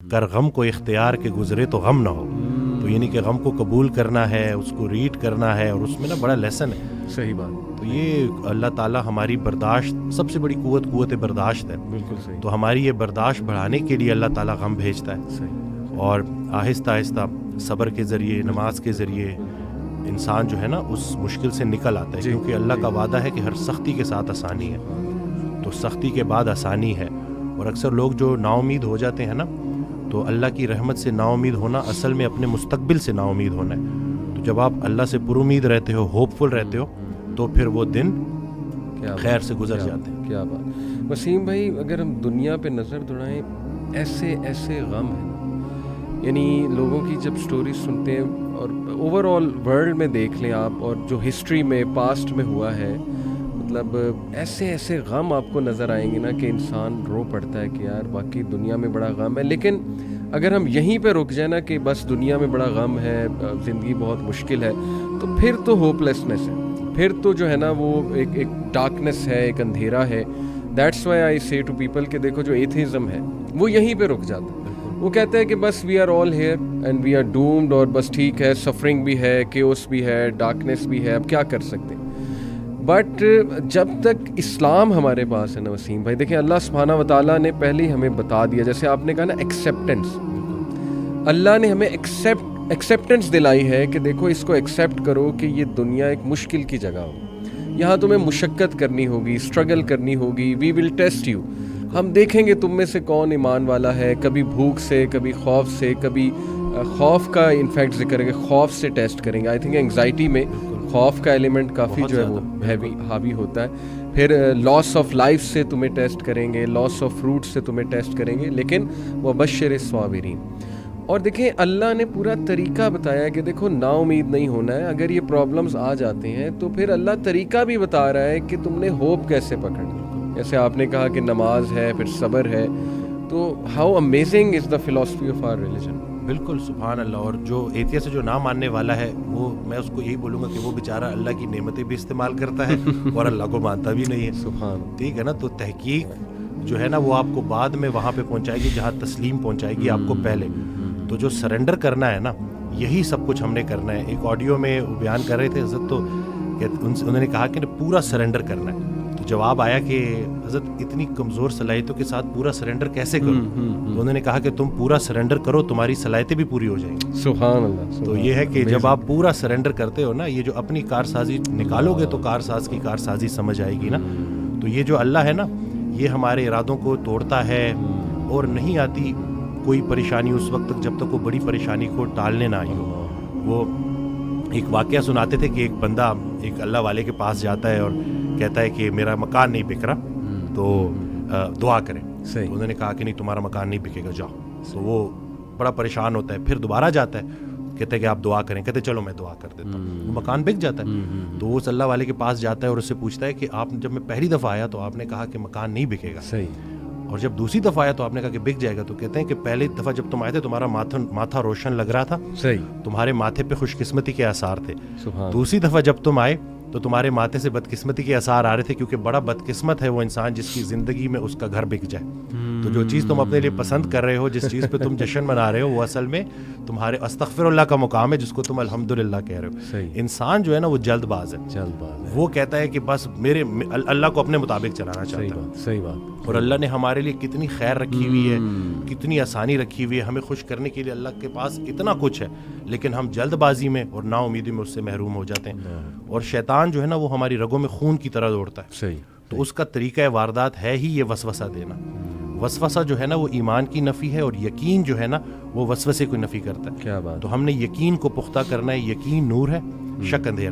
कर गम को इख्तियार के गुजरे तो गम ना हो। तो यानी कि गम को कबूल करना है, उसको रीड करना है, और उसमें ना बड़ा लेसन है। सही बात। तो ये अल्लाह ताला हमारी बर्दाश्त, सबसे बड़ी कुव्वत बर्दाश्त है। बिल्कुल सही। तो हमारी ये बर्दाश्त बढ़ाने के लिए अल्लाह ताला गम भेजता है। सही। और आहिस्ता आहिस्ता सब्र के ज़रिए, नमाज के ज़रिए इंसान जो है ना उस मुश्किल से निकल आता है, क्योंकि अल्लाह का वादा है कि हर सख्ती के साथ आसानी है। तो सख्ती के बाद आसानी है। और अक्सर लोग जो नाउमीद हो जाते हैं ना, तो अल्लाह की रहमत से नाउमीद होना असल में अपने मुस्तकबिल से नाउमीद होना है। तो जब आप अल्लाह से पुरुमीद रहते हो, होपफुल रहते हो, तो फिर वो दिन खैर से गुजर जाते हैं। क्या बात। वसीम भाई, अगर हम दुनिया पे नज़र दौड़ाएं, ऐसे ऐसे गम हैं, यानी लोगों की जब स्टोरी सुनते हैं और ओवरऑल वर्ल्ड में देख लें आप, और जो हिस्ट्री में पास्ट में हुआ है, मतलब ऐसे ऐसे गम आपको नज़र आएंगे ना कि इंसान रो पड़ता है कि यार वाकई दुनिया में बड़ा गम है। लेकिन अगर हम यहीं पे रुक जाए ना कि बस दुनिया में बड़ा गम है, ज़िंदगी बहुत मुश्किल है, तो फिर तो होपलेसनेस है, फिर तो जो है ना वो एक डार्कनेस है, एक अंधेरा है। दैट्स वाई आई से टू पीपल कि देखो जो एथेइज्म है वो यहीं पे रुक जाता है। वो कहते हैं कि बस we are all here and we are doomed, और बस ठीक है, सफरिंग भी है, केओस भी है, डार्कनेस भी है, अब क्या कर सकते हैं। बट जब तक इस्लाम हमारे पास है ना वसीम भाई, देखिए अल्लाह सुब्हानहू व तआला ने पहले ही हमें बता दिया, जैसे आपने कहा ना एक्सेप्टेंस, अल्लाह ने हमें एक्सेप्टेंस दिलाई है कि देखो इसको एक्सेप्ट करो कि ये दुनिया एक मुश्किल की जगह हो, यहाँ तुम्हें मुशक्क़त करनी होगी, स्ट्रगल करनी होगी, वी विल टेस्ट यू, हम देखेंगे तुम में से कौन ईमान वाला है, कभी भूख से, कभी खौफ से, कभी खौफ का इनफैक्ट जिक्र है, खौफ से टेस्ट करेंगे। आई थिंक एंग्जाइटी में खौफ का एलिमेंट काफ़ी जो है वो हैवी हावी होता है। फिर लॉस ऑफ लाइफ से तुम्हें टेस्ट करेंगे, लॉस ऑफ फ्रूट से तुम्हें टेस्ट करेंगे, लेकिन वह बशर स्वाबिरीन। और देखें अल्लाह ने पूरा तरीका बताया कि देखो नाउमीद नहीं होना है, अगर ये प्रॉब्लम्स आ जाते हैं तो फिर अल्लाह तरीका भी बता रहा है कि तुमने होप कैसे पकड़ना। जैसे आपने कहा कि नमाज है, फिर सब्र है, तो how amazing is the philosophy of our religion. बिल्कुल सुभान अल्लाह। और जो एथियस्ट से जो ना मानने वाला है, वो मैं उसको यही बोलूँगा कि वो बेचारा अल्लाह की नेमतें भी इस्तेमाल करता है और अल्लाह को मानता भी नहीं है। सुभान, ठीक है ना। तो तहकीक जो है ना वो आपको बाद में वहाँ पे पहुँचाएगी जहाँ तस्लीम पहुँचाएगी आपको पहले। तो जो सरेंडर करना है ना, यही सब कुछ हमने करना है। एक ऑडियो में वो बयान कर रहे थे हज़रत, तो उन्होंने कहा कि पूरा सरेंडर करना है। तो जवाब आया कि हज़रत इतनी कमज़ोर सलाहियतों के साथ पूरा सरेंडर कैसे करूं? तो उन्होंने कहा कि तुम पूरा सरेंडर करो, तुम्हारी सलाहियतें भी पूरी हो जाएंगी। सुभान अल्लाह। तो ये है कि जब आप पूरा सरेंडर करते हो ना, ये जो अपनी कारसाजी निकालोगे तो कारसाज की कारसाजी समझ आएगी ना। तो ये जो अल्लाह है ना, ये हमारे इरादों को तोड़ता है, और नहीं आती कोई परेशानी उस वक्त तक जब तक वो बड़ी परेशानी को टालने ना आई हो। वो एक वाकया सुनाते थे कि एक बंदा एक अल्लाह वाले के पास जाता है और कहता है कि मेरा मकान नहीं बिक रहा, तो दुआ करें। सही। तो उन्होंने कहा कि नहीं, तुम्हारा मकान नहीं बिकेगा, जाओ। तो वो बड़ा परेशान होता है, फिर दोबारा जाता है, कहते हैं कि आप दुआ करें, कहते चलो मैं दुआ कर देता हूँ। वो मकान बिक जाता है। तो वो उस अल्लाह वाले के पास जाता है और उससे पूछता है कि आप जब मैं पहली दफ़ा आया तो आपने कहा कि मकान नहीं बिकेगा, सही, और जब दूसरी दफ़ा आया तो आपने कहा कि बिक जाएगा। तो कहते हैं कि पहली दफ़ा जब तुम आए थे तुम्हारा माथा रोशन लग रहा था, सही, तुम्हारे माथे पे खुशकिस्मती के आसार थे। सुभान। दूसरी दफ़ा जब तुम आए तो तुम्हारे माथे से बदकिस्मती के आसार आ रहे थे, क्योंकि बड़ा बदकिस्मत है वो इंसान जिसकी ज़िंदगी में उसका घर बिक जाए। तो जो चीज़ तुम अपने लिए पसंद कर रहे हो, जिस चीज़ पे तुम जश्न मना रहे हो, वो असल में तुम्हारे अस्तगफिरुल्लाह का मुकाम है, जिसको तुम अल्हम्दुलिल्लाह कह रहे हो। सही। इंसान जो है ना वो जल्दबाज है, वो कहता है कि बस मेरे अल्लाह को अपने मुताबिक चलाना चाहता है। सही बात। और अल्लाह ने हमारे लिए कितनी खैर रखी हुई है, कितनी आसानी रखी हुई है, हमें खुश करने के लिए अल्लाह के पास इतना कुछ है, लेकिन हम जल्दबाजी में और नाउमीदी में उससे महरूम हो जाते हैं। और शैतान जो है ना वो हमारी रगों में खून की तरह दौड़ता है। सही। तो उसका तरीका वारदात है ही ये वसवसा देना। वसवसा जो है ना वो ईमान की नफ़ी है, और यकीन जो है ना वो वसवसे को नफ़ी करता है। क्या बात। तो हमने यकीन को पुख्ता करना है। यकीन नूर है, शक अंधेरा।